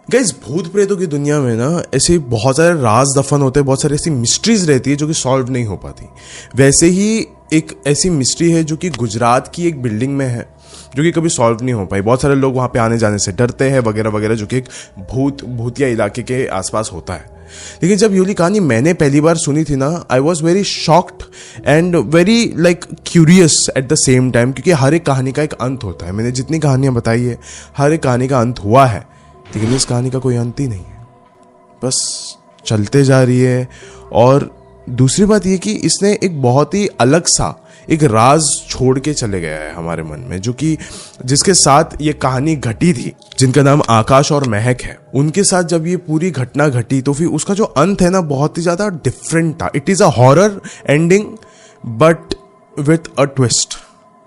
Guys, भूत प्रेतों की दुनिया में ना ऐसे बहुत सारे राज दफन होते हैं, बहुत सारी ऐसी मिस्ट्रीज रहती है जो कि सॉल्व नहीं हो पाती। वैसे ही एक ऐसी मिस्ट्री है जो कि गुजरात की एक बिल्डिंग में है, जो कि कभी सॉल्व नहीं हो पाई। बहुत सारे लोग वहाँ पे आने जाने से डरते हैं वगैरह वगैरह, जो कि एक भूतिया इलाके के आसपास होता है। लेकिन जब ये वाली कहानी मैंने पहली बार सुनी थी ना, I was very shocked and very like curious at the same time, क्योंकि हर एक कहानी का एक अंत होता है। मैंने जितनी कहानियाँ बताई है, हर एक कहानी का अंत हुआ है, लेकिन इस कहानी का कोई अंत ही नहीं है, बस चलते जा रही है। और दूसरी बात यह कि इसने एक बहुत ही अलग सा एक राज छोड़ के चले गया है हमारे मन में, जो कि जिसके साथ ये कहानी घटी थी, जिनका नाम आकाश और महक है। उनके साथ जब ये पूरी घटना घटी तो फिर उसका जो अंत है ना, बहुत ही ज्यादा डिफरेंट था। It is a horror ending but with a twist,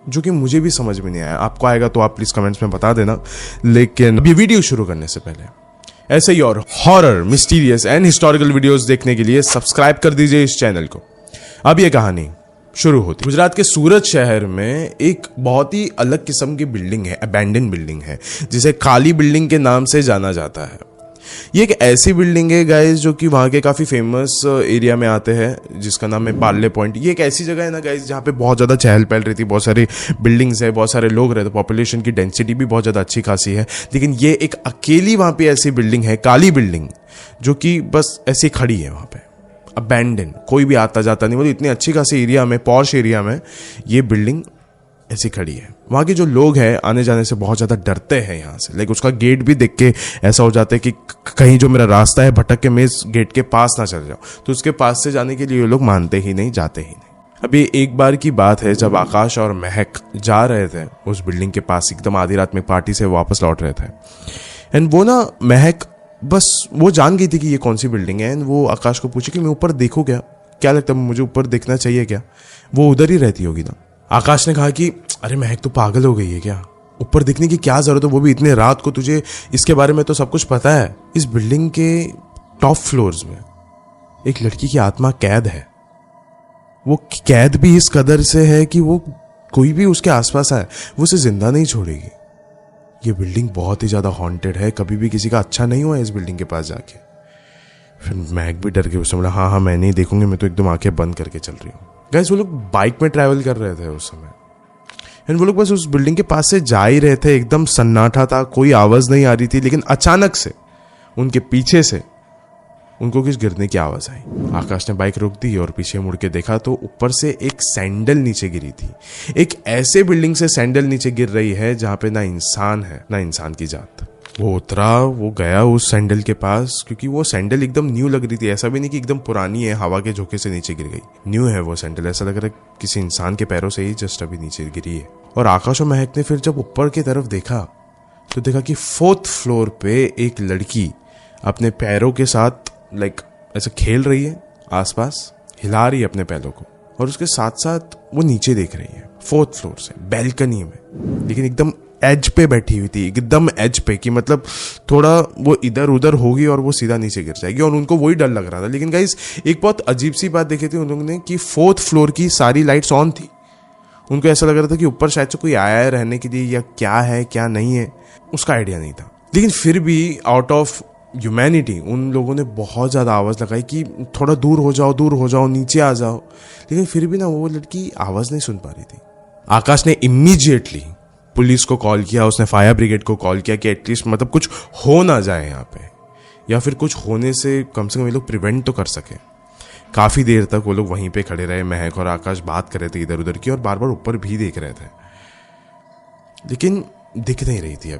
जो कि मुझे भी समझ में नहीं आया। आपको आएगा तो आप प्लीज कमेंट्स में बता देना। लेकिन अभी वीडियो शुरू करने से पहले ऐसे ही और horror, mysterious and historical videos देखने के लिए सब्सक्राइब कर दीजिए इस चैनल को। अब ये कहानी शुरू होती। गुजरात के सूरत शहर में एक बहुत ही अलग किस्म की बिल्डिंग है, अबैंडन बिल्डिंग है, जिसे काली बिल्डिंग के नाम से जाना जाता है। ये एक ऐसी बिल्डिंग है गाइस जो कि वहाँ के काफ़ी फेमस एरिया में आते हैं, जिसका नाम है पार्ले पॉइंट। ये एक ऐसी जगह है ना गाइस जहाँ पे बहुत ज़्यादा चहल पहल रहती है, बहुत सारी बिल्डिंग्स है, बहुत सारे लोग रहते हैं, पॉपुलेशन की डेंसिटी भी बहुत ज़्यादा अच्छी खासी है। लेकिन ये एक अकेली वहाँ पे ऐसी बिल्डिंग है, काली बिल्डिंग, जो कि बस ऐसी खड़ी है वहाँ पे, अबैंडन, कोई भी आता जाता नहीं। मतलब इतनी अच्छी खासी एरिया में, पॉश एरिया में ये बिल्डिंग ऐसी खड़ी है। वहाँ के जो लोग हैं आने जाने से बहुत ज़्यादा डरते हैं यहाँ से। लाइक उसका गेट भी देख के ऐसा हो जाता है कि कहीं जो मेरा रास्ता है भटक के मैं इस गेट के पास ना चल जाऊँ, तो उसके पास से जाने के लिए ये लोग मानते ही नहीं, जाते ही नहीं। अभी एक बार की बात है जब आकाश और महक जा रहे थे उस बिल्डिंग के पास, एकदम आधी रात में पार्टी से वापस लौट रहे थे। एंड वो ना महक बस वो जान गई थी कि ये कौन सी बिल्डिंग है। एंड वो आकाश को पूछे कि मैं ऊपर देखूँ क्या लगता है मुझे ऊपर देखना चाहिए क्या, वो उधर ही रहती होगी ना। आकाश ने कहा कि अरे महक तो पागल हो गई है क्या, ऊपर दिखने की क्या जरूरत है, वो भी इतने रात को, तुझे इसके बारे में तो सब कुछ पता है। इस बिल्डिंग के टॉप फ्लोर्स में एक लड़की की आत्मा कैद है। वो कैद भी इस कदर से है कि वो कोई भी उसके आसपास आए वो उसे जिंदा नहीं छोड़ेगी। ये बिल्डिंग बहुत ही ज्यादा हॉन्टेड है, कभी भी किसी का अच्छा नहीं हुआ है इस बिल्डिंग के पास जाके। फिर महक भी डर के उसने बोला हाँ मैं नहीं देखूंगी, मैं तो एकदम आंखें बंद करके चल रही हूँ। गाइस, वो लोग बाइक में ट्रैवल कर रहे थे उस समय, एंड वो लोग बस उस बिल्डिंग के पास से जा ही रहे थे। एकदम सन्नाटा था, कोई आवाज नहीं आ रही थी, लेकिन अचानक से उनके पीछे से उनको कुछ गिरने की आवाज आई। आकाश ने बाइक रोक दी और पीछे मुड़ के देखा तो ऊपर से एक सैंडल नीचे गिरी थी। एक ऐसे बिल्डिंग से सैंडल नीचे गिर रही है जहां पे ना इंसान है ना इंसान की जात। वो उतरा, वो गया उस सैंडल के पास, क्योंकि वो सैंडल एकदम न्यू लग रही थी। ऐसा भी नहीं कि एकदम पुरानी है, हवा के झोंके से नीचे गिर गई, न्यू है वो सैंडल। ऐसा लग रहा है किसी इंसान के पैरों से ही जस्ट अभी नीचे गिरी है। और आकाश और महक ने फिर जब ऊपर की तरफ देखा तो देखा कि 4th फ्लोर पे एक लड़की अपने पैरों के साथ लाइक ऐसे खेल रही है, आसपास हिला रही है अपने पैरों को, और उसके साथ साथ वो नीचे देख रही है 4th फ्लोर से बैल्कनी में, लेकिन एकदम एज पे बैठी हुई थी, एकदम एज पे, कि मतलब थोड़ा वो इधर उधर होगी और वो सीधा नीचे गिर जाएगी। और उनको वही डर लग रहा था। लेकिन गाइस, एक बहुत अजीब सी बात देखी थी उन लोगों ने कि 4th फ्लोर की सारी लाइट्स ऑन थी। उनको ऐसा लग रहा था कि ऊपर शायद से कोई आया है रहने के लिए, या क्या है क्या नहीं है, उसका आइडिया नहीं था। लेकिन फिर भी आउट ऑफ ह्यूमैनिटी उन लोगों ने बहुत ज़्यादा आवाज़ लगाई कि थोड़ा दूर हो जाओ, नीचे आ जाओ। लेकिन फिर भी ना वो लड़की आवाज़ नहीं सुन पा रही थी। आकाश ने इमीडिएटली पुलिस को कॉल किया, उसने फायर ब्रिगेड को कॉल किया कि एटलीस्ट मतलब कुछ हो ना जाए यहाँ पे, या फिर कुछ होने से कम ये लोग प्रिवेंट तो कर सके। काफ़ी देर तक वो लोग वहीं पे खड़े रहे। महक और आकाश बात कर रहे थे इधर उधर की, और बार बार ऊपर भी देख रहे थे, लेकिन दिख नहीं रही थी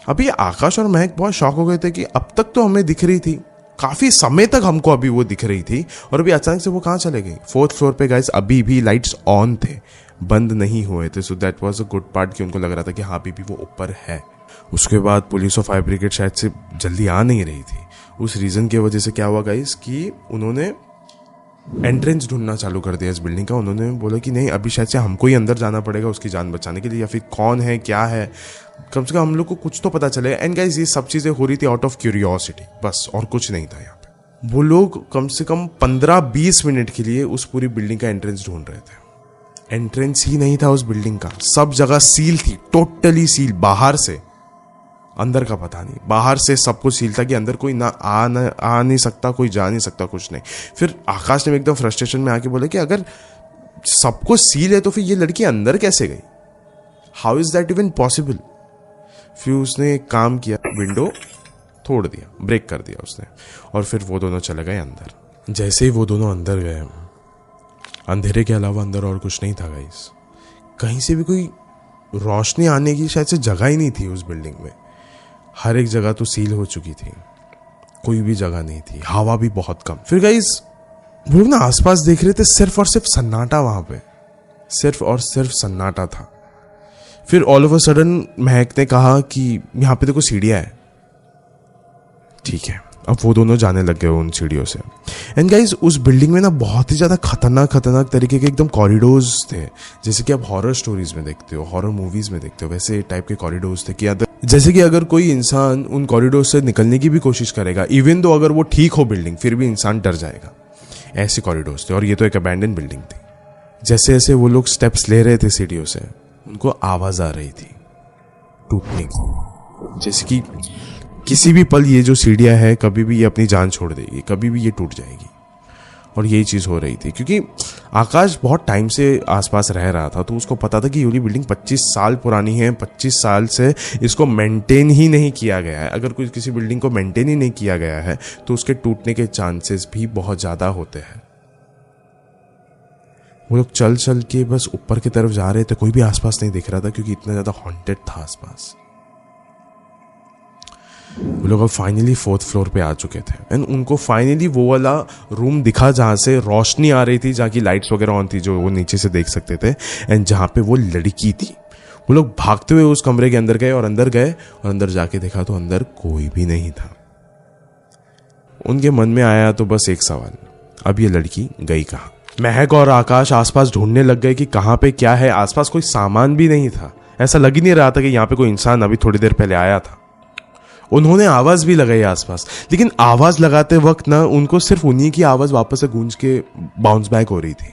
अभी आकाश और महक बहुत शॉक हो गए थे कि अब तक तो हमें दिख रही थी, काफ़ी समय तक हमको अभी वो दिख रही थी, और अभी अचानक से वो कहाँ चले गई। 4th फ्लोर पे गाइस अभी भी लाइट्स ऑन थे, बंद नहीं हुए थे। So that was a good part कि उनको लग रहा था कि हाँ अभी भी वो ऊपर है। उसके बाद पुलिस और फायर ब्रिगेड शायद से जल्दी आ नहीं रही थी। उस रीज़न की वजह से क्या हुआ गाइस कि उन्होंने एंट्रेंस ढूंढना चालू कर दिया इस बिल्डिंग का। उन्होंने बोला कि नहीं, अभी शायद से हमको ही अंदर जाना पड़ेगा उसकी जान बचाने के लिए, या फिर कौन है क्या है, कम से कम हम लोग को कुछ तो पता चले। एंड गाइस, ये सब चीज़ें हो रही थी आउट ऑफ क्यूरियोसिटी, बस, और कुछ नहीं था यहाँ पे। वो लोग कम से कम 15-20 मिनट के लिए उस पूरी बिल्डिंग का एंट्रेंस ढूंढ रहे थे। एंट्रेंस ही नहीं था उस बिल्डिंग का, सब जगह सील थी, टोटली सील, बाहर से अंदर का पता नहीं। बाहर से सब कुछ सील था कि अंदर कोई ना आ नहीं सकता, कोई जा नहीं सकता, कुछ नहीं। फिर आकाश ने एकदम फ्रस्ट्रेशन में आके बोला कि अगर सब कुछ सील है तो फिर ये लड़की अंदर कैसे गई, how is that even possible. फिर उसने एक काम किया, विंडो तोड़ दिया, ब्रेक कर दिया उसने, और फिर वो दोनों चले गए अंदर। जैसे ही वो दोनों अंदर गए, अंधेरे के अलावा अंदर और कुछ नहीं था गाइस। कहीं से भी कोई रोशनी आने की शायद से जगह ही नहीं थी उस बिल्डिंग में। हर एक जगह तो सील हो चुकी थी, कोई भी जगह नहीं थी, हवा भी बहुत कम। फिर गाइस वो लोग ना आसपास देख रहे थे, सिर्फ और सिर्फ सन्नाटा वहां पे, सिर्फ और सिर्फ सन्नाटा था। फिर ऑल ऑफ अ सडन महक ने कहा कि यहां पे देखो सीढ़ियां है। ठीक है, अब वो दोनों जाने लग गए उन सीढ़ियों से। एंड गाइज उस बिल्डिंग में ना बहुत ही ज्यादा खतरनाक तरीके के एकदम कॉरिडोर्स थे, जैसे कि आप हॉरर स्टोरीज में देखते हो, हॉरर मूवीज में देखते हो, वैसे टाइप के कॉरिडोर्स थे कि जैसे कि अगर कोई इंसान उन कॉरिडोर से निकलने की भी कोशिश करेगा, इवन दो अगर वो ठीक हो बिल्डिंग, फिर भी इंसान डर जाएगा। ऐसे कॉरिडोर्स थे, और ये तो एक अबैंडन बिल्डिंग थी। जैसे जैसे वो लोग स्टेप्स ले रहे थे सीढ़ियों से, उनको आवाज आ रही थी टूटने की, जैसे कि किसी भी पल ये जो सीढ़ियां है, कभी भी ये अपनी जान छोड़ देगी, कभी भी ये टूट जाएगी। और यही चीज हो रही थी, क्योंकि आकाश बहुत टाइम से आसपास रह रहा था, तो उसको पता था कि ये बिल्डिंग 25 साल पुरानी है, 25 साल से इसको मेंटेन ही नहीं किया गया है। अगर कोई किसी बिल्डिंग को मेंटेन ही नहीं किया गया है तो उसके टूटने के चांसेस भी बहुत ज्यादा होते हैं। वो लोग चल चल के बस ऊपर की तरफ जा रहे थे, कोई भी आसपास नहीं दिख रहा था, क्योंकि इतना ज्यादा हॉन्टेड था आसपास। वो लोग अब फाइनली 4th फ्लोर पे आ चुके थे, एंड उनको फाइनली वो वाला रूम दिखा जहां से रोशनी आ रही थी, जहां की लाइट्स वगैरह ऑन थी, जो वो नीचे से देख सकते थे, एंड जहां पे वो लड़की थी। वो लोग भागते हुए उस कमरे के अंदर गए, और अंदर जाके देखा तो अंदर कोई भी नहीं था। उनके मन में आया तो बस एक सवाल, अब ये लड़की गई कहाँ। महक और आकाश आसपास ढूंढने लग गए कि कहाँ पे क्या है। आसपास कोई सामान भी नहीं था, ऐसा लग ही नहीं रहा था कि यहाँ पे कोई इंसान अभी थोड़ी देर पहले आया था। उन्होंने आवाज भी लगाई आसपास, लेकिन आवाज लगाते वक्त ना उनको सिर्फ उन्हीं की आवाज वापस से गूंज के बाउंस बैक हो रही थी।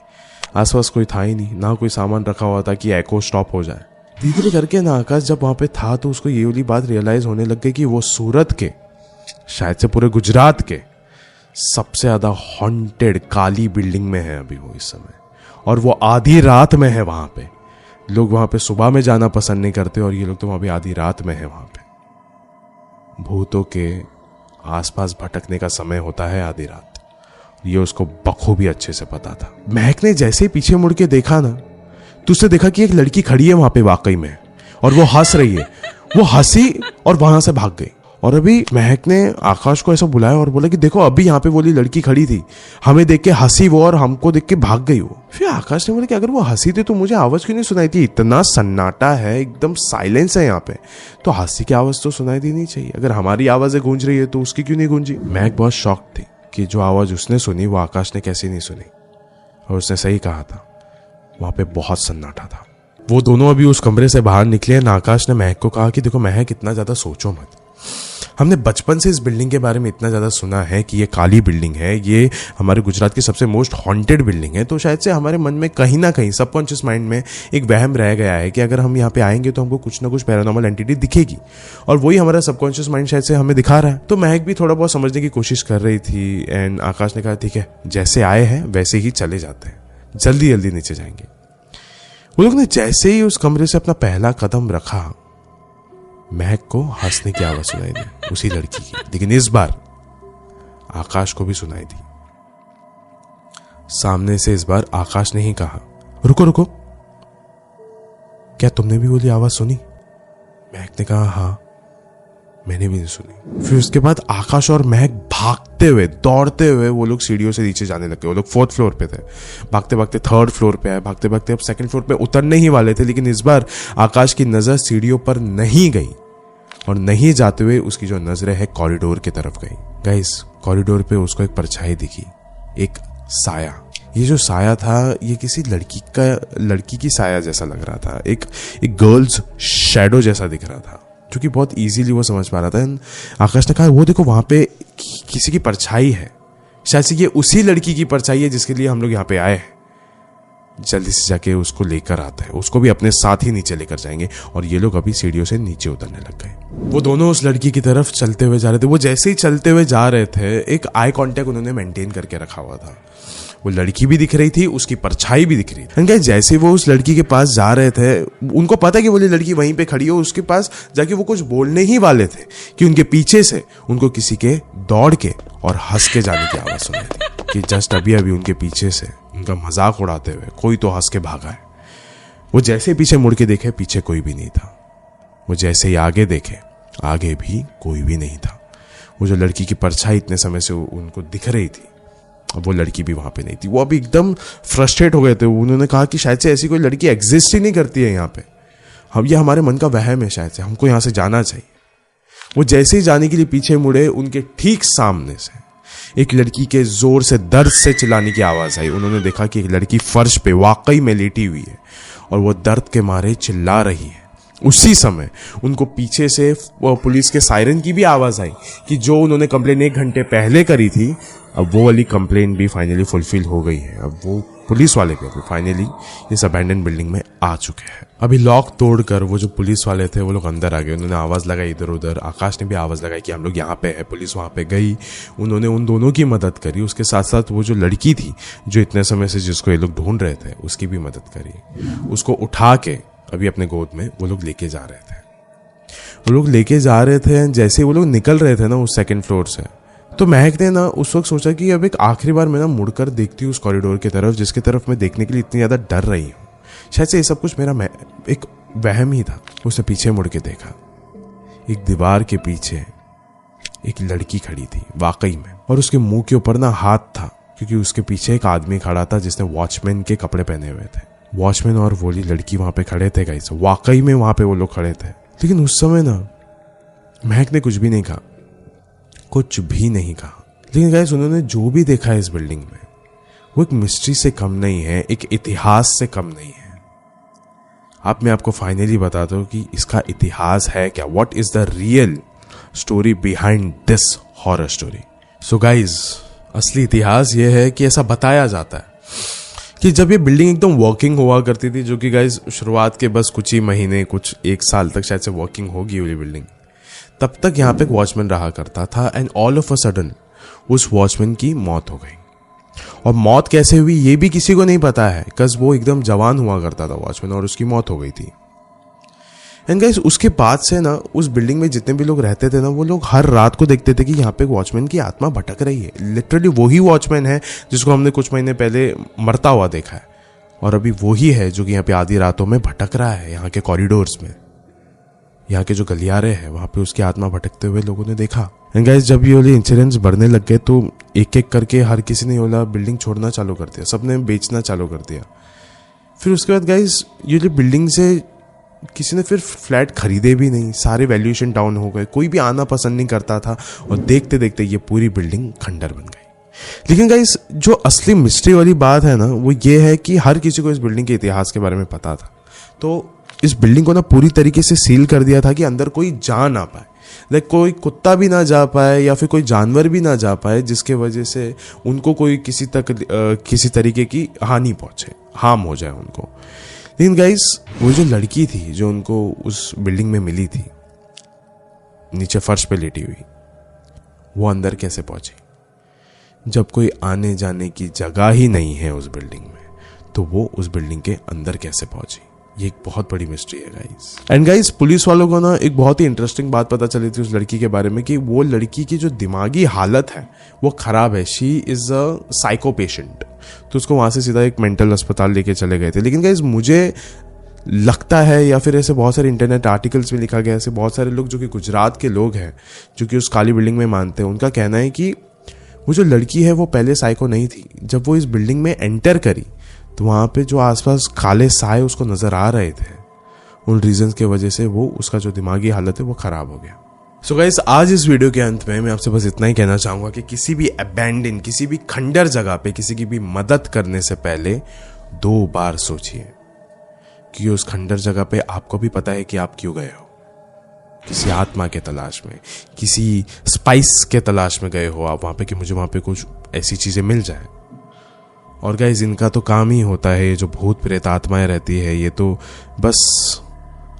आसपास कोई था ही नहीं, ना कोई सामान रखा हुआ था कि एको स्टॉप हो जाए। धीरे धीरे करके ना आकाश जब वहां पे था तो उसको ये वाली बात रियलाइज होने लग गई कि वो सूरत के, शायद से पूरे गुजरात के सबसे ज्यादा हॉन्टेड काली बिल्डिंग में है अभी वो इस समय, और वो आधी रात में है वहां पे। लोग वहां पे सुबह में जाना पसंद नहीं करते, और ये लोग तो वहां पे आधी रात में है। वहां पे भूतों के आसपास भटकने का समय होता है आधी रात, ये उसको बखूबी अच्छे से पता था। महक ने जैसे ही पीछे मुड़ के देखा ना, तो उसने देखा कि एक लड़की खड़ी है वहां पे वाकई में, और वो हंस रही है। वो हंसी और वहां से भाग गई। और अभी महक ने आकाश को ऐसा बुलाया और बोला कि देखो अभी यहाँ पे वो लड़की खड़ी थी, हमें देख के हंसी वो और हमको देख के भाग गई वो। फिर आकाश ने बोला कि अगर वो हंसी थी तो मुझे आवाज क्यों नहीं सुनाई थी, इतना सन्नाटा है, एकदम साइलेंस है यहाँ पे, तो हंसी की आवाज तो सुनाई देनी चाहिए। अगर हमारी आवाजें गूंज रही है तो उसकी क्यों नहीं गूंजी। महक बहुत शॉक थी कि जो आवाज उसने सुनी वो आकाश ने कैसे नहीं सुनी, और उसने सही कहा था, वहां पे बहुत सन्नाटा था। वो दोनों अभी उस कमरे से बाहर निकले, आकाश ने महक को कहा कि देखो महक, इतना ज्यादा सोचो मत, हमने बचपन से इस बिल्डिंग के बारे में इतना ज़्यादा सुना है कि ये काली बिल्डिंग है, ये हमारे गुजरात की सबसे मोस्ट हॉन्टेड बिल्डिंग है, तो शायद से हमारे मन में कहीं ना कहीं सबकॉन्शियस माइंड में एक वहम रह गया है कि अगर हम यहाँ पे आएंगे तो हमको कुछ ना कुछ पैरानॉर्मल एंटिटी दिखेगी, और वही हमारा सबकॉन्शियस माइंड शायद से हमें दिखा रहा है। तो महक भी थोड़ा बहुत समझने की कोशिश कर रही थी, एंड आकाश ने कहा ठीक है, जैसे आए हैं वैसे ही चले जाते हैं, जल्दी जल्दी नीचे जाएंगे। वो लोग ने जैसे ही उस कमरे से अपना पहला कदम रखा, महक को हंसने की आवाज सुनाई दी, उसी लड़की की, लेकिन इस बार आकाश को भी सुनाई दी। सामने से इस बार आकाश ने ही कहा, रुको रुको, क्या तुमने भी बोली आवाज सुनी? महक ने कहा हाँ, मैंने भी नहीं सुनी। फिर उसके बाद आकाश और महक भागते हुए, दौड़ते हुए वो लोग सीढ़ियों से नीचे जाने लगे। वो लोग 4th फ्लोर पे थे, भागते भागते 3rd फ्लोर पे आए, भागते भागते अब 2nd फ्लोर पे उतरने ही वाले थे, लेकिन इस बार आकाश की नजर सीढ़ियों पर नहीं गई, और नहीं जाते हुए उसकी जो नजरें है कॉरिडोर की तरफ गई। गाइस, कॉरिडोर पे उसको एक परछाई दिखी, एक साया। ये जो साया था ये किसी लड़की की साया जैसा लग रहा था, एक गर्ल्स शैडो जैसा दिख रहा था, जो कि बहुत इजीली वो समझ पा रहा था। आकाश ने कहा वो देखो वहां पे किसी की परछाई है, शायद से ये उसी लड़की की परछाई है जिसके लिए हम लोग यहाँ पे आए हैं। जल्दी से जाके उसको लेकर आता है, उसको भी अपने साथ ही नीचे लेकर जाएंगे और ये लोग अभी सीढ़ियों से नीचे उतरने लग गए। वो दोनों उस लड़की की तरफ चलते हुए जा रहे थे। वो जैसे ही चलते हुए जा रहे थे, एक आई कांटेक्ट उन्होंने मेंटेन करके रखा हुआ था। वो लड़की भी दिख रही थी, उसकी परछाई भी दिख रही थी। जैसे वो उस लड़की के पास जा रहे थे, उनको पता कि वो लड़की वहीं पे खड़ी हो, उसके पास जाके वो कुछ बोलने ही वाले थे कि उनके पीछे से उनको किसी के दौड़ के और हंस के जाने की आवाज सुनाई थी कि जस्ट अभी अभी उनके पीछे से उनका मजाक उड़ाते हुए कोई तो हंस के भागा है। वो जैसे पीछे मुड़ के देखे, पीछे कोई भी नहीं था। वो जैसे ही आगे देखे, आगे भी कोई भी नहीं था। वो जो लड़की की परछाई इतने समय से उनको दिख रही थी, अब वो लड़की भी वहां पे नहीं थी। वो अभी एकदम फ्रस्ट्रेट हो गए थे। उन्होंने कहा कि शायद से ऐसी कोई लड़की एग्जिस्ट ही नहीं करती है यहाँ पे, हम ये हमारे मन का वहम है, शायद से हमको यहाँ से जाना चाहिए। वो जैसे ही जाने के लिए पीछे मुड़े, उनके ठीक सामने से एक लड़की के जोर से दर्द से चिल्लाने की आवाज आई। उन्होंने देखा कि एक लड़की फर्श पे वाकई में लेटी हुई है और वो दर्द के मारे चिल्ला रही है। उसी समय उनको पीछे से पुलिस के सायरन की भी आवाज आई कि जो उन्होंने कंप्लेन 1 घंटे पहले करी थी, अब वो वाली कंप्लेन भी फाइनली फुलफिल हो गई है। अब वो पुलिस वाले भी अभी फाइनली इस अबैंडन बिल्डिंग में आ चुके हैं। अभी लॉक तोड़कर वो जो पुलिस वाले थे वो लोग अंदर आ गए। उन्होंने आवाज लगाई इधर उधर, आकाश ने भी आवाज लगाई कि हम लोग यहाँ पे है। पुलिस वहां पे गई, उन्होंने उन दोनों की मदद करी। उसके साथ साथ वो जो लड़की थी जो इतने समय से जिसको ये लोग ढूंढ रहे थे, उसकी भी मदद करी। उसको उठा के अभी अपने गोद में वो लोग लेके जा रहे थे। वो लोग लेके जा रहे थे, जैसे वो लोग निकल रहे थे ना उस 2nd फ्लोर से, तो महक ने ना उस वक्त सोचा कि अब एक आखिरी बार मैं ना मुड़कर देखती हूँ उस कॉरिडोर की तरफ जिसकी तरफ मैं देखने के लिए इतनी ज्यादा डर रही हूँ। शायद से ये सब कुछ मेरा एक वहम ही था। उसने पीछे मुड़ के देखा, एक दीवार के पीछे एक लड़की खड़ी थी वाकई में, और उसके मुंह के ऊपर ना हाथ था, क्योंकि उसके पीछे एक आदमी खड़ा था जिसने वॉचमैन के कपड़े पहने हुए थे। वॉचमैन और वो लड़की वहां पे खड़े थे गाइस, वाकई में वहां पे वो लोग खड़े थे। लेकिन उस समय ना महक ने कुछ भी नहीं कहा, कुछ भी नहीं कहा। लेकिन गाइस उन्होंने जो भी देखा है इस बिल्डिंग में, वो एक मिस्ट्री से कम नहीं है, एक इतिहास से कम नहीं है। आप मैं आपको फाइनली बता दो कि इसका इतिहास है क्या, what is the real story behind this horror story. So guys, असली इतिहास ये है कि ऐसा बताया जाता है कि जब ये बिल्डिंग एकदम वर्किंग हुआ करती थी, जो कि गाइस शुरुआत के बस कुछ ही महीने, कुछ 1 साल तक शायद से वर्किंग होगी वाली बिल्डिंग, तब तक यहाँ पे एक वॉचमैन रहा करता था। And all of a sudden उस वॉचमैन की मौत हो गई। और मौत कैसे हुई ये भी किसी को नहीं पता है, बिकॉज वो एकदम जवान हुआ करता था वॉचमैन, और उसकी मौत हो गई थी। एंड गाइस उसके बाद से ना उस बिल्डिंग में जितने भी लोग रहते थे ना, वो लोग हर रात को देखते थे कि यहाँ पे वॉचमैन की आत्मा भटक रही है। लिटरली वही वॉचमैन है जिसको हमने कुछ महीने पहले मरता हुआ देखा है, और अभी वही है जो कि यहाँ पे आधी रातों में भटक रहा है। यहाँ के कॉरिडोर्स में, यहाँ के जो गलियारे हैं, वहां पे उसकी आत्मा भटकते हुए लोगों ने देखा। एंड गाइस जब ये वाले इंसिडेंट्स बढ़ने लग गए तो एक एक करके हर किसी ने वाला बिल्डिंग छोड़ना चालू कर दिया, सबने बेचना चालू कर दिया। फिर उसके बाद गाइस ये जो बिल्डिंग से किसी ने फिर फ्लैट खरीदे भी नहीं, सारे वैल्यूएशन डाउन हो गए, कोई भी आना पसंद नहीं करता था, और देखते देखते ये पूरी बिल्डिंग खंडर बन गई। लेकिन गाइस जो असली मिस्ट्री वाली बात है ना, वो ये है कि हर किसी को इस बिल्डिंग के इतिहास के बारे में पता था, तो इस बिल्डिंग को ना पूरी तरीके से सील कर दिया था कि अंदर कोई जा ना पाए, लाइक कोई कुत्ता भी ना जा पाए या फिर कोई जानवर भी ना जा पाए, जिसके वजह से उनको कोई किसी तरीके की हानि पहुंचे, हार्म हो जाए उनको। लेकिन गाइस वो जो लड़की थी जो उनको उस बिल्डिंग में मिली थी, नीचे फर्श पे लेटी हुई, वो अंदर कैसे पहुंची? जब कोई आने जाने की जगह ही नहीं है उस बिल्डिंग में, तो वो उस बिल्डिंग के अंदर कैसे पहुंची? ये एक बहुत बड़ी मिस्ट्री है गाइस। एंड गाइस पुलिस वालों को ना एक बहुत ही इंटरेस्टिंग बात पता चली थी उस लड़की के बारे में, कि वो लड़की की जो दिमागी हालत है वो खराब है। She is a psycho patient, तो उसको वहां से सीधा एक मेंटल अस्पताल लेके चले गए थे। लेकिन गाइस मुझे लगता है, या फिर ऐसे बहुत सारे इंटरनेट आर्टिकल्स में लिखा गया, ऐसे बहुत सारे लोग जो कि गुजरात के लोग हैं जो कि उस काली बिल्डिंग में मानते हैं, उनका कहना है कि वो जो लड़की है वो पहले साइको नहीं थी। जब वो इस बिल्डिंग में एंटर करी तो वहां पे जो आसपास काले साए उसको नजर आ रहे थे, उन रीजंस के वजह से वो उसका जो दिमागी हालत है वो खराब हो गया। सो गाइस आज इस वीडियो के अंत में मैं आपसे बस इतना ही कहना चाहूंगा कि किसी भी अबैंडन, किसी भी खंडर जगह पे किसी की भी मदद करने से पहले 2 बार सोचिए कि उस खंडर जगह पे आपको भी पता है कि आप क्यों गए हो। किसी आत्मा के तलाश में, किसी स्पाइस के तलाश में गए हो आप वहां पे कि मुझे वहां पे कुछ ऐसी चीजें मिल जाए, और गाइस इनका तो काम ही होता है, ये जो भूत प्रेत आत्माएं रहती है, ये तो बस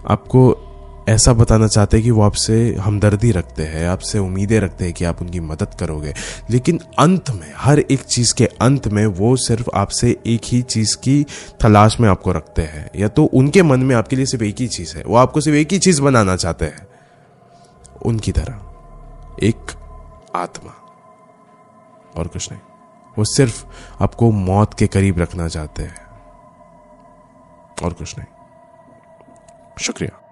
आपको ऐसा बताना चाहते हैं कि वो आपसे हमदर्दी रखते हैं, आपसे उम्मीदें रखते हैं कि आप उनकी मदद करोगे, लेकिन अंत में, हर एक चीज़ के अंत में वो सिर्फ आपसे एक ही चीज़ की तलाश में आपको रखते हैं, या तो उनके मन में आपके लिए सिर्फ एक ही चीज़ है, वो आपको सिर्फ एक ही चीज़ बनाना चाहते हैं, उनकी तरह, एक आत्मा, और कुछ नहीं। वो सिर्फ आपको मौत के करीब रखना चाहते हैं और कुछ नहीं। शुक्रिया।